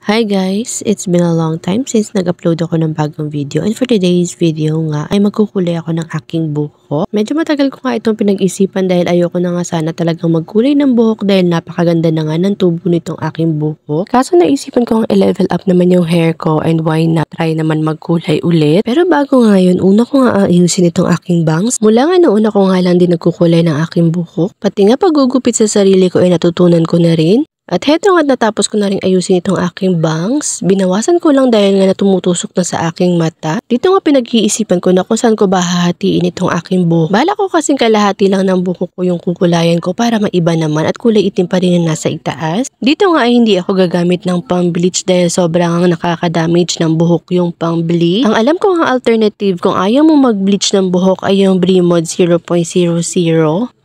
Hi guys! It's been a long time since nag-upload ako ng bagong video, and for today's video nga ay magkukulay ako ng aking buhok. Medyo matagal ko nga itong pinag-isipan dahil ayoko na nga sana talagang magkulay ng buhok dahil napakaganda na nga ng tubo nitong aking buhok. Kaso naisipan ko ang i-level up naman yung hair ko and why not try naman magkulay ulit. Pero bago nga yun, una ko nga ayusin itong aking bangs. Mula nga noon ako nga lang din nagkukulay ng aking buhok. Pati nga paggugupit sa sarili ko ay natutunan ko na rin. At heto nga't natapos ko na rin ayusin itong aking bangs. Binawasan ko lang dahil nga natumutusok na sa aking mata. Dito nga pinag-iisipan ko na kung saan ko ba hahatiin itong aking buhok. Bala ko kasing kalahati lang ng buhok ko yung kukulayan ko para maiba naman at kulay itim pa rin yung nasa itaas. Dito nga ay hindi ako gagamit ng pang-bleach dahil sobrang nakaka-damage ng buhok yung pang-bleach. Ang alam ko ang alternative kung ayaw mong mag-bleach ng buhok ay yung Bremod 0.00.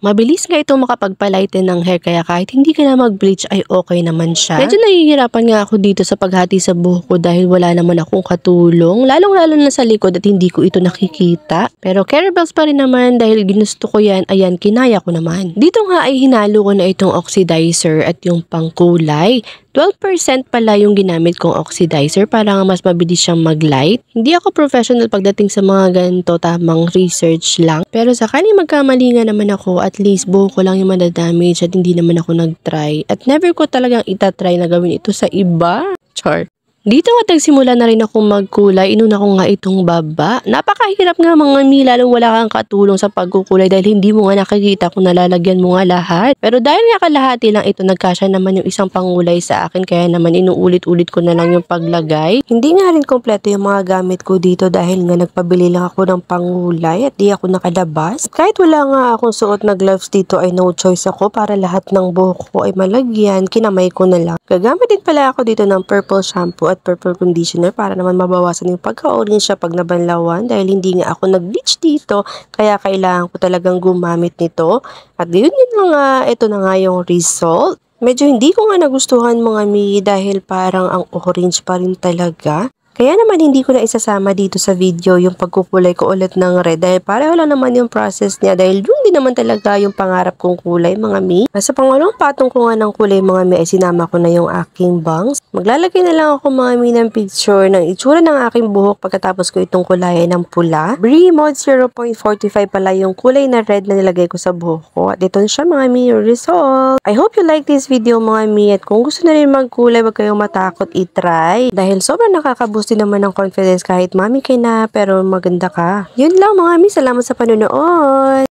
Mabilis nga itong makapagpalighten ng hair kaya kahit hindi ka na mag-bleach ay okay naman siya. Medyo nahihirapan nga ako dito sa paghati sa buhok ko dahil wala naman akong katulong. Lalong-lalo na sa likod at hindi ko ito nakikita. Pero Carabels pa rin naman dahil ginusto ko yan, ayan, kinaya ko naman. Dito nga ay hinalo ko na itong oxidizer at yung pangkulay. 12% pala yung ginamit kong oxidizer para nga mas mabilis siyang mag-light. Hindi ako professional pagdating sa mga ganito, tamang research lang. Pero sakaling magkamali nga naman ako, at least buhok ko lang yung madadamage at hindi naman ako nag-try. At never ko talagang itatry na gawin ito sa iba. Char. Dito nga nagsimula na rin akong magkulay, inuna ko nga itong baba. Napakahirap nga mga mi, lalong wala kang katulong sa pagkukulay dahil hindi mo nga nakikita kung nalalagyan mo nga lahat. Pero dahil nga kalahati lang ito, nagkasya naman yung isang pangulay sa akin kaya naman inuulit-ulit ko na lang yung paglagay. Hindi nga rin kompleto yung mga gamit ko dito dahil nga nagpabili lang ako ng pangulay at di ako nakalabas. At kahit wala nga akong suot na gloves dito ay no choice ako para lahat ng buhok ko ay malagyan, kinamay ko na lang. Gagamit din pala ako dito ng purple shampoo at purple conditioner para naman mabawasan yung pagka-orange siya pag nabanlawan dahil hindi nga ako nag-bleach dito kaya kailangan ko talagang gumamit nito. At yun nga, ito na nga yung result. Medyo hindi ko nga nagustuhan mga mi dahil parang ang orange pa rin talaga. Kaya naman hindi ko na isasama dito sa video yung pagkukulay ko ulit ng red dahil pareho lang naman yung process niya dahil yun din naman talaga yung pangarap kong kulay mga mi. Sa pangalawang patong ko nga ng kulay mga mi ay sinama ko na yung aking bangs. Maglalagay na lang ako mga mi ng picture ng itsura ng aking buhok pagkatapos ko itong kulayan ng pula. Bremod 0.45 pala yung kulay na red na nilagay ko sa buhok ko. At ito siya mga mi yung result. I hope you like this video mga mi at kung gusto na rin magkulay wag kayong matakot itry dahil sobrang nakaka-boost din naman ng confidence kahit mami kay na pero maganda ka. Yun lang mga mi, salamat sa panonood!